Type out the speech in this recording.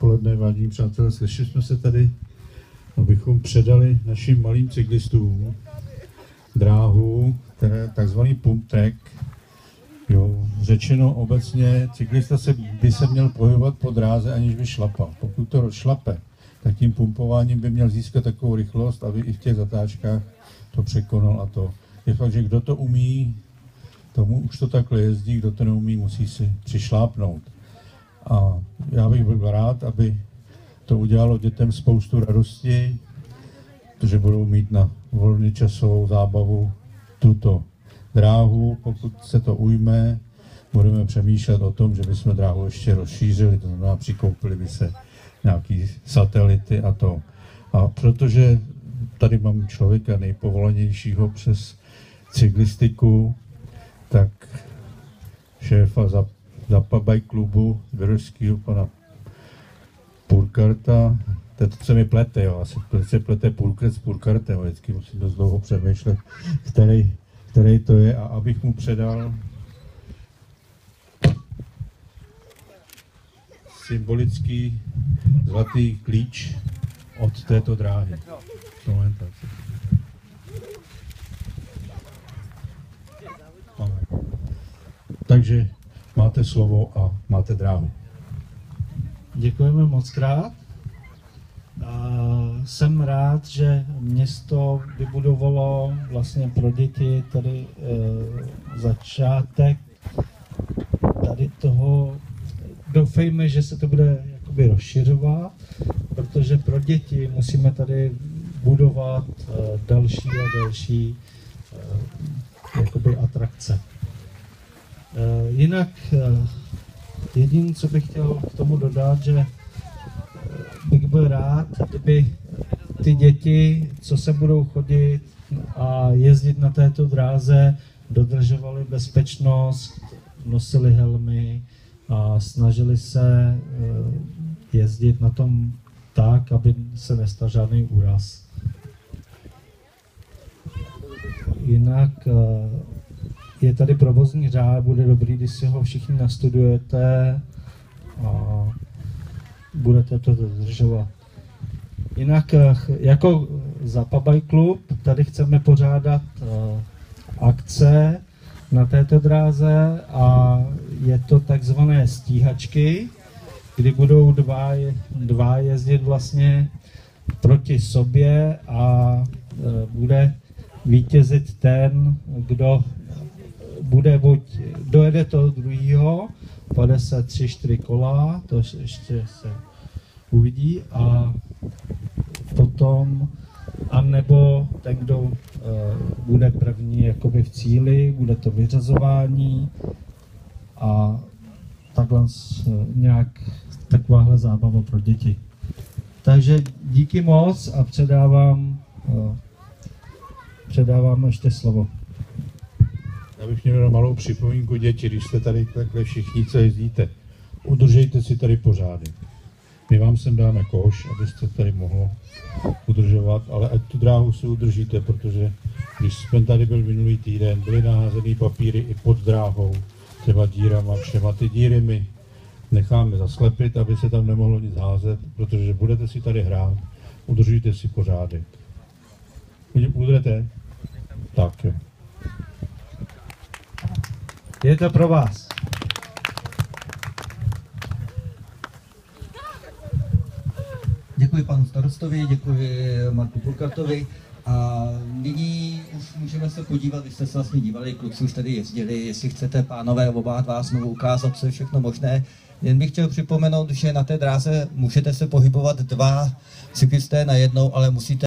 odpoledne, vážení přátelé, slyšeli jsme se tady, abychom předali našim malým cyklistům dráhu, které je takzvaný pump track. Jo, řečeno obecně, cyklista by se měl pohybovat po dráze, aniž by šlapal. Pokud to rozšlape, tak tím pumpováním by měl získat takovou rychlost, aby i v těch zatáčkách to překonal a to. Je fakt, že kdo to umí, tomu už to takhle jezdí, kdo to neumí, musí si přišlápnout. A já bych byl rád, aby to udělalo dětem spoustu radosti, protože budou mít na volně časovou zábavu tuto dráhu. Pokud se to ujme, budeme přemýšlet o tom, že bychom dráhu ještě rozšířili, to znamená přikoupili by se nějaký satelity a to. A protože tady mám člověka nejpovolanějšího přes cyklistiku, tak šéfa Zapabaj klubu Věrožského, pana Purkarta, to se mi plete, jo, asi se plete Purkert s Purkartem, vždycky musím dost dlouho přemýšlet, který to je, a abych mu předal symbolický zlatý klíč od této dráhy. Takže máte slovo a máte dráhu. Děkujeme moc krát. Jsem rád, že město vybudovalo vlastně pro děti tady začátek tady toho. Doufejme, že se to bude jakoby rozšiřovat, protože pro děti musíme tady budovat další a další jakoby atrakce. Jinak jediné, co bych chtěl k tomu dodat, že bych byl rád, kdyby ty děti, co se budou chodit a jezdit na této dráze, dodržovali bezpečnost, nosili helmy a snažili se jezdit na tom tak, aby se nestal žádný úraz. Jinak je tady provozní řád, bude dobrý, když si ho všichni nastudujete a budete to dodržovat. Jinak jako Zapabaj klub tady chceme pořádat akce na této dráze a je to takzvané stíhačky, kdy budou dva jezdit vlastně proti sobě a bude vítězit ten, kdo bude buď dojede toho druhého, 53 kola, to ještě se uvidí, a potom, anebo ten, kdo bude první jakoby v cíli, bude to vyřazování a takhle nějak takováhle zábava pro děti. Takže díky moc a předávám ještě slovo. Já bych měl malou připomínku, děti, když jste tady takhle všichni, co jezdíte, udržejte si tady pořádek. My vám sem dáme koš, abyste tady mohlo udržovat, ale ať tu dráhu si udržíte, protože když jsme tady byl minulý týden, byly naházený papíry i pod dráhou, třeba dírama, všema. Ty díry my necháme zaslepit, aby se tam nemohlo nic házet, protože budete si tady hrát, udržujte si pořádek. Udržete? Tak jo. Je to pro vás. Děkuji panu starostovi, děkuji Marku Purkartovi a nyní už můžeme se podívat, vy jste se vlastně dívali, kluci už tady jezdili, jestli chcete, pánové, oba vás znovu ukázat, co je všechno možné. Jen bych chtěl připomenout, že na té dráze můžete se pohybovat dva cyklisté najednou, ale musíte